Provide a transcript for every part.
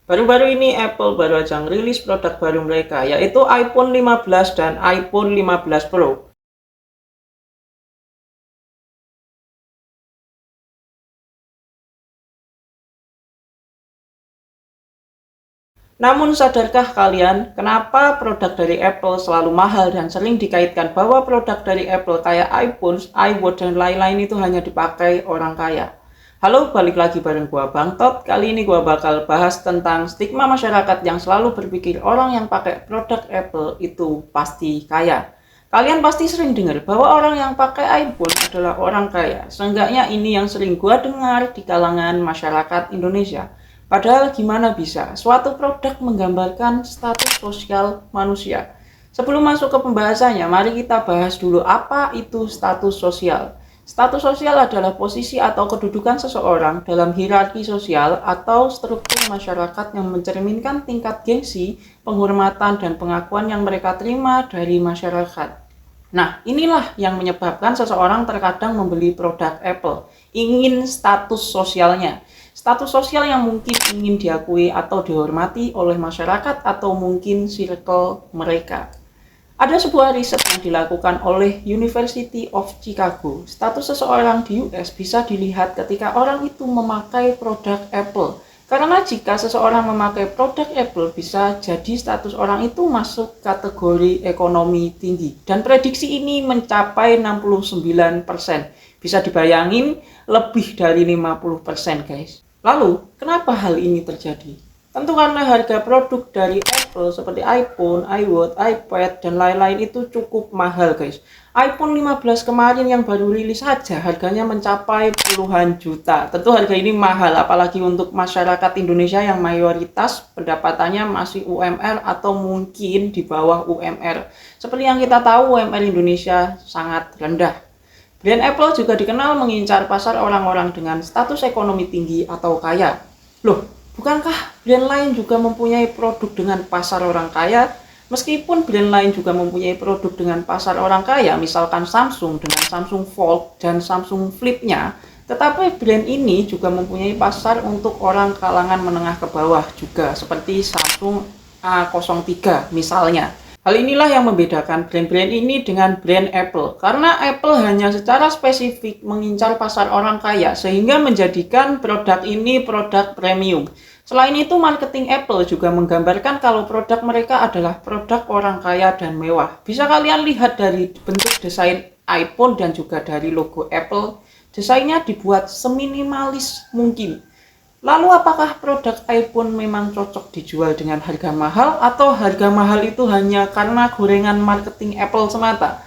Baru-baru ini Apple baru aja rilis produk baru mereka, yaitu iPhone 15 dan iPhone 15 Pro. Namun sadarkah kalian kenapa produk dari Apple selalu mahal dan sering dikaitkan bahwa produk dari Apple kayak iPhone, iWatch, dan lain-lain itu hanya dipakai orang kaya? Halo, balik lagi bareng gua Bang Tot. Kali ini gua bakal bahas tentang stigma masyarakat yang selalu berpikir orang yang pakai produk Apple itu pasti kaya. Kalian pasti sering dengar bahwa orang yang pakai iPhone adalah orang kaya. Seenggaknya ini yang sering gua dengar di kalangan masyarakat Indonesia. Padahal gimana bisa suatu produk menggambarkan status sosial manusia? Sebelum masuk ke pembahasannya, mari kita bahas dulu apa itu status sosial. Status sosial adalah posisi atau kedudukan seseorang dalam hierarki sosial atau struktur masyarakat yang mencerminkan tingkat gengsi, penghormatan, dan pengakuan yang mereka terima dari masyarakat. Nah, inilah yang menyebabkan seseorang terkadang membeli produk Apple, ingin status sosialnya. Status sosial yang mungkin ingin diakui atau dihormati oleh masyarakat atau mungkin circle mereka. Ada sebuah riset yang dilakukan oleh University of Chicago. Status seseorang di US bisa dilihat ketika orang itu memakai produk Apple. Karena jika seseorang memakai produk Apple, bisa jadi status orang itu masuk kategori ekonomi tinggi. Dan prediksi ini mencapai 69%. Bisa dibayangin lebih dari 50%, guys. Lalu, kenapa hal ini terjadi? Tentu karena harga produk dari Apple seperti iPhone, iWatch, iPad, dan lain-lain itu cukup mahal, guys. iPhone 15 kemarin yang baru rilis saja harganya mencapai puluhan juta. Tentu harga ini mahal, apalagi untuk masyarakat Indonesia yang mayoritas pendapatannya masih UMR atau mungkin di bawah UMR. Seperti yang kita tahu, UMR Indonesia sangat rendah. Brand Apple juga dikenal mengincar pasar orang-orang dengan status ekonomi tinggi atau kaya. Loh, bukankah brand lain juga mempunyai produk dengan pasar orang kaya? Meskipun brand lain juga mempunyai produk dengan pasar orang kaya, misalkan Samsung dengan Samsung Fold dan Samsung Flip-nya, tetapi brand ini juga mempunyai pasar untuk orang kalangan menengah ke bawah juga, seperti Samsung A03 misalnya. Hal inilah yang membedakan brand-brand ini dengan brand Apple, karena Apple hanya secara spesifik mengincar pasar orang kaya sehingga menjadikan produk ini produk premium. Selain itu, marketing Apple juga menggambarkan kalau produk mereka adalah produk orang kaya dan mewah. Bisa kalian lihat dari bentuk desain iPhone dan juga dari logo Apple, desainnya dibuat seminimalis mungkin. Lalu apakah produk iPhone memang cocok dijual dengan harga mahal atau harga mahal itu hanya karena gorengan marketing Apple semata?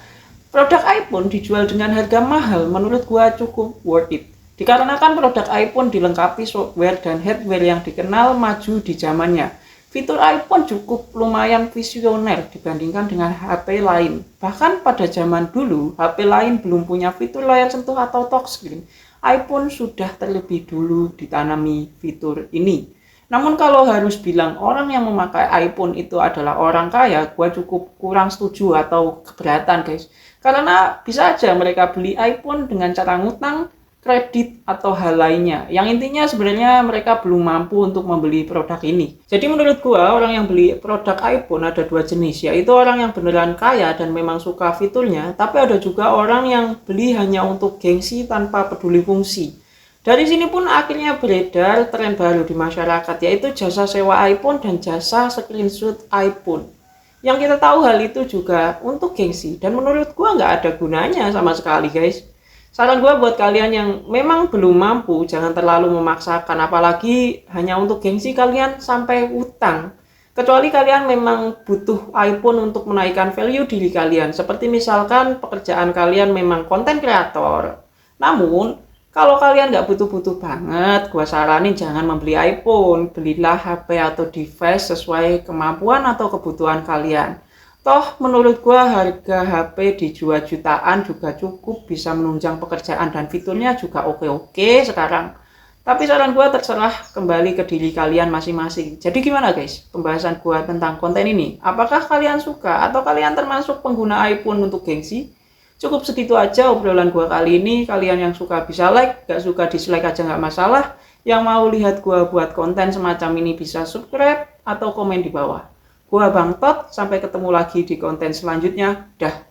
Produk iPhone dijual dengan harga mahal menurut gua cukup worth it. Dikarenakan produk iPhone dilengkapi software dan hardware yang dikenal maju di zamannya. Fitur iPhone cukup lumayan visioner dibandingkan dengan HP lain. Bahkan pada zaman dulu, HP lain belum punya fitur layar sentuh atau touchscreen. iPhone sudah terlebih dulu ditanami fitur ini. Namun kalau harus bilang orang yang memakai iPhone itu adalah orang kaya, gua cukup kurang setuju atau keberatan, guys. Karena bisa aja mereka beli iPhone dengan cara ngutang, kredit, atau hal lainnya. Yang intinya sebenarnya mereka belum mampu untuk membeli produk ini. Jadi menurut gua, orang yang beli produk iPhone ada dua jenis, yaitu orang yang beneran kaya dan memang suka fiturnya, tapi ada juga orang yang beli hanya untuk gengsi tanpa peduli fungsi. Dari sini pun akhirnya beredar tren baru di masyarakat, yaitu jasa sewa iPhone dan jasa screenshot iPhone. Yang kita tahu hal itu juga untuk gengsi, dan menurut gua nggak ada gunanya sama sekali, guys. Saran gue buat kalian yang memang belum mampu, jangan terlalu memaksakan, apalagi hanya untuk gengsi kalian sampai utang. Kecuali kalian memang butuh iPhone untuk menaikkan value diri kalian, seperti misalkan pekerjaan kalian memang konten kreator. Namun, kalau kalian nggak butuh-butuh banget, gue saranin jangan membeli iPhone, belilah HP atau device sesuai kemampuan atau kebutuhan kalian. Toh menurut gua harga HP dijual jutaan juga cukup bisa menunjang pekerjaan dan fiturnya juga oke-oke sekarang. Tapi saran gua terserah kembali ke diri kalian masing-masing. Jadi gimana guys pembahasan gua tentang konten ini? Apakah kalian suka atau kalian termasuk pengguna iPhone untuk gengsi? Cukup segitu aja obrolan gua kali ini. Kalian yang suka bisa like, gak suka dislike aja gak masalah. Yang mau lihat gua buat konten semacam ini bisa subscribe atau komen di bawah. Gua Bang Tot, sampai ketemu lagi di konten selanjutnya. Dah.